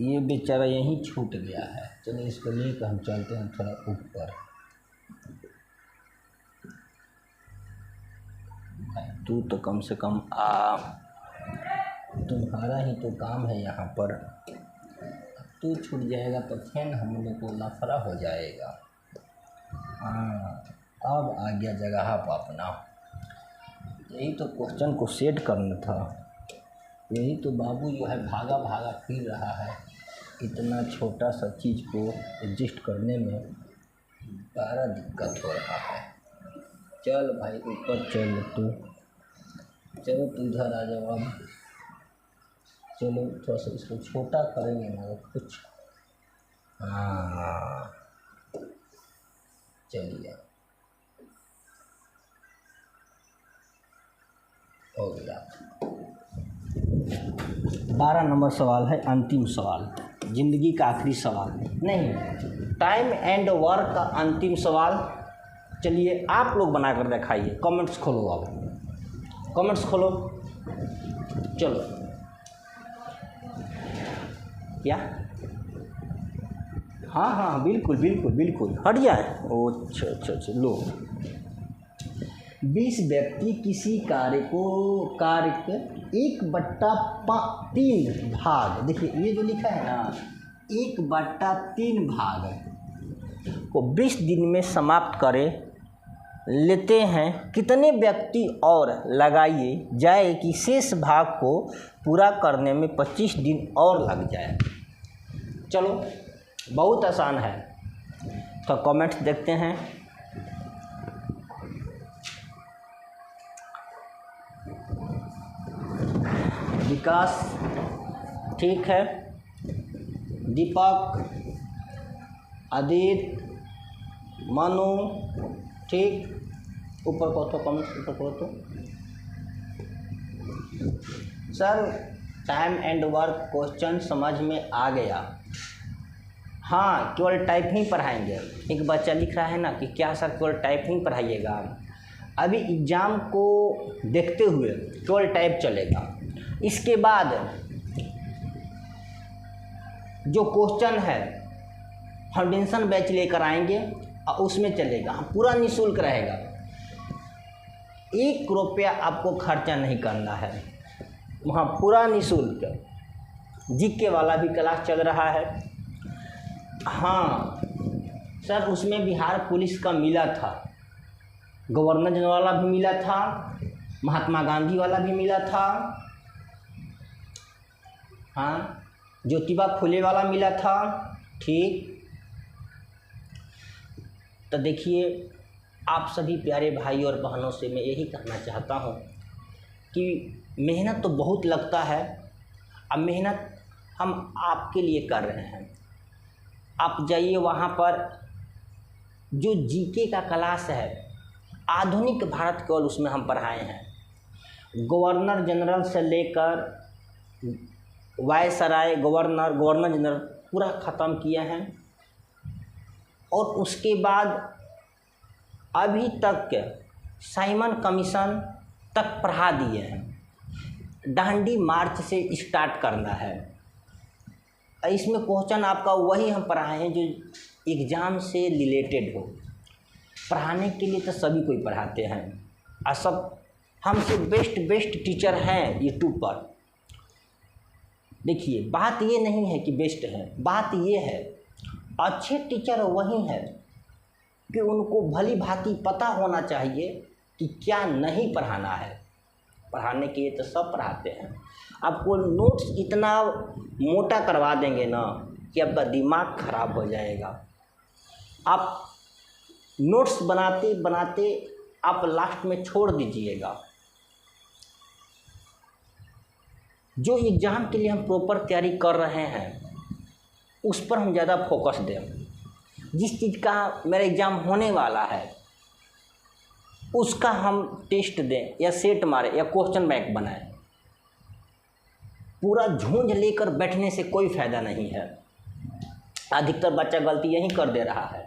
ये बेचारा यहीं छूट गया है। चलिए इसको लेकर हम चलते हैं थोड़ा ऊपर। तू तो कम से कम आ, तुम्हारा ही तो काम है यहाँ पर। तू छूट जाएगा तो फिर हम लोग को लफड़ा हो जाएगा। हाँ अब आ गया जगह पर अपना। यही तो क्वेश्चन को सेट करना था। यही तो बाबू जो है भागा भागा फिर रहा है। इतना छोटा सा चीज़ को एडजस्ट करने में बड़ा दिक्कत हो रहा है। चल भाई ऊपर चल, तू चलो तू इधर आ जाओ। अब चलो थोड़ा सा इसको छोटा करेंगे ना कुछ। हाँ चलिए हो गया। 12 नंबर सवाल है, अंतिम सवाल, ज़िंदगी का आखिरी सवाल नहीं, टाइम एंड वर्क का अंतिम सवाल। चलिए आप लोग बना कर दिखाइए। कमेंट्स खोलो, अब कमेंट्स खोलो। चलो क्या? हाँ हाँ बिल्कुल बिल्कुल बिल्कुल, हट जाए। ओ अच्छा लो। 20 व्यक्ति किसी कार्य के 1/3 भाग, देखिए ये जो लिखा है ना 1/3 भाग को 20 दिन में समाप्त करे लेते हैं। कितने व्यक्ति और लगाइए जाए कि शेष भाग को पूरा करने में 25 दिन और लग जाए। चलो बहुत आसान है, तो कमेंट्स देखते हैं। विकास ठीक है, दीपक, आदित्य, मनु ठीक। ऊपर को तो कमेंट्स ऊपर को तो sir time and work question समझ में आ गया। हाँ केवल टाइपिंग पढ़ाएंगे। एक बच्चा लिख रहा है ना कि क्या सर केवल टाइपिंग पढ़ाइएगा। अभी एग्ज़ाम को देखते हुए केवल टाइप चलेगा। इसके बाद जो क्वेश्चन है फाउंडेशन बैच लेकर आएंगे और उसमें चलेगा, पूरा निःशुल्क रहेगा। 1 रुपया आपको खर्चा नहीं करना है, वहाँ पूरा निःशुल्क। जीके वाला भी क्लास चल रहा है। हाँ सर उसमें बिहार पुलिस का मिला था, गवर्नर जनरल वाला भी मिला था, महात्मा गांधी वाला भी मिला था, हाँ ज्योतिबा फुले वाला मिला था, ठीक। तो देखिए आप सभी प्यारे भाई और बहनों से मैं यही कहना चाहता हूँ कि मेहनत तो बहुत लगता है। अब मेहनत हम आपके लिए कर रहे हैं। आप जाइए वहाँ पर जो जीके का क्लास है आधुनिक भारत केवल उसमें हम पढ़ाए हैं। गवर्नर जनरल से लेकर वायसराय, गवर्नर जनरल पूरा ख़त्म किए हैं। और उसके बाद अभी तक साइमन कमीशन तक पढ़ा दिए हैं। दांडी मार्च से स्टार्ट करना है। इसमें क्वेश्चन आपका वही हम पढ़ाए हैं जो एग्ज़ाम से रिलेटेड हो। पढ़ाने के लिए तो सभी कोई पढ़ाते हैं और सब हमसे बेस्ट टीचर हैं यूट्यूब पर। देखिए, बात ये नहीं है कि बेस्ट है, बात ये है अच्छे टीचर वही हैं कि उनको भली भांति पता होना चाहिए कि क्या नहीं पढ़ाना है। पढ़ाने के लिए तो सब पढ़ाते हैं। आपको नोट्स इतना मोटा करवा देंगे ना कि आपका दिमाग खराब हो जाएगा। आप नोट्स बनाते बनाते आप लास्ट में छोड़ दीजिएगा। जो एग्ज़ाम के लिए हम प्रॉपर तैयारी कर रहे हैं उस पर हम ज़्यादा फोकस दें। जिस चीज़ का मेरा एग्ज़ाम होने वाला है उसका हम टेस्ट दें या सेट मारें या क्वेश्चन बैंक बनाएं। पूरा झूंझ लेकर बैठने से कोई फ़ायदा नहीं है। अधिकतर बच्चा गलती यही कर दे रहा है।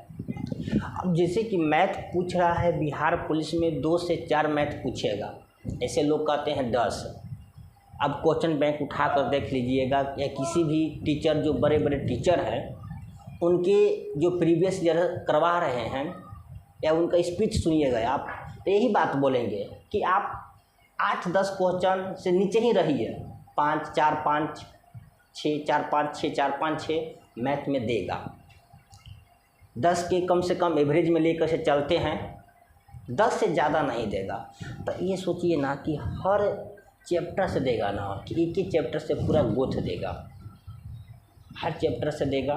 अब जैसे कि मैथ पूछ रहा है, बिहार पुलिस में 2 से 4 मैथ पूछेगा, ऐसे लोग कहते हैं 10। अब क्वेश्चन बैंक उठा कर देख लीजिएगा या किसी भी टीचर जो बड़े बड़े टीचर हैं उनके जो प्रीवियस ईयर करवा रहे हैं या उनका स्पीच सुनिएगा आप, तो यही बात बोलेंगे कि आप 8-10 क्वेश्चन से नीचे ही रहिए। 5 4 5 6 4 5 6 4 5 6 मैथ में देगा। 10 के कम से कम एवरेज में लेकर से चलते हैं, 10 से ज़्यादा नहीं देगा। तो ये सोचिए ना कि हर चैप्टर से देगा ना कि एक ही चैप्टर से पूरा गोथ देगा, हर चैप्टर से देगा।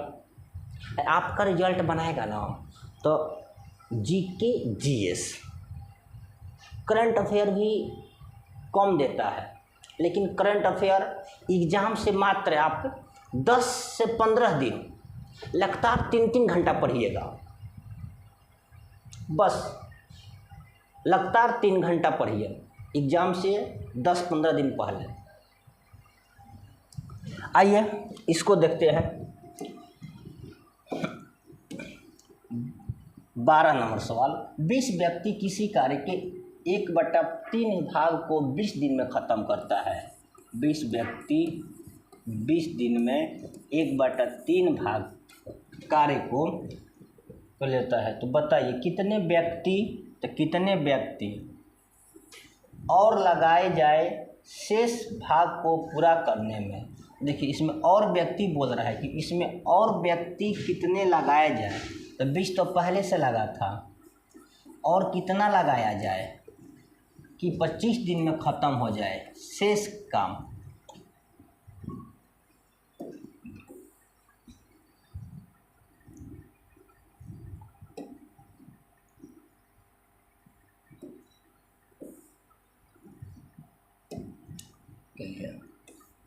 आपका रिजल्ट बनाएगा ना तो जीके जीएस करंट अफेयर भी कम देता है, लेकिन करंट अफेयर एग्ज़ाम से मात्र आप 10 से 15 दिन लगातार 3-3 घंटा पढ़िएगा। बस लगातार 3 घंटा पढ़िए एग्ज़ाम से 10-15 दिन पहले। आइए इसको देखते हैं। 12 नंबर सवाल। 20 व्यक्ति किसी कार्य के 1/3 भाग को 20 दिन में ख़त्म करता है। 20 व्यक्ति 20 दिन में 1/3 भाग कार्य को लेता है। तो बताइए कितने व्यक्ति और लगाए जाए शेष भाग को पूरा करने में। देखिए इसमें और व्यक्ति बोल रहा है कि इसमें और व्यक्ति कितने लगाए जाए। तो 20 तो पहले से लगा था, और कितना लगाया जाए कि 25 दिन में ख़त्म हो जाए शेष काम।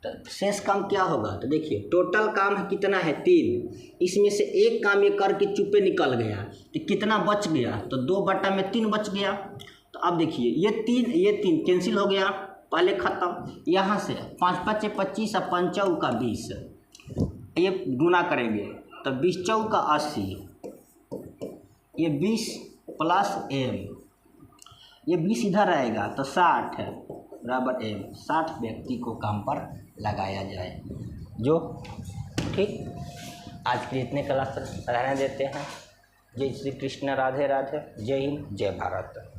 तो शेष काम क्या होगा? तो देखिए टोटल काम कितना है 3, इसमें से एक काम ये करके चुपे निकल गया तो कितना बच गया? तो 2/3 बच गया। तो अब देखिए ये 3 कैंसिल हो गया, पहले ख़त्म। यहाँ से 5×5 = 25 और 5×4 = 20, ये गुना करेंगे तो 20×4 = 80, ये 20 + m, ये 20 इधर आएगा तो 60 बराबर m। 60 व्यक्ति को काम पर लगाया जाए। जो ठीक, आज के इतने क्लास रहने देते हैं। जय श्री कृष्ण, राधे राधे, जय हिंद, जय भारत।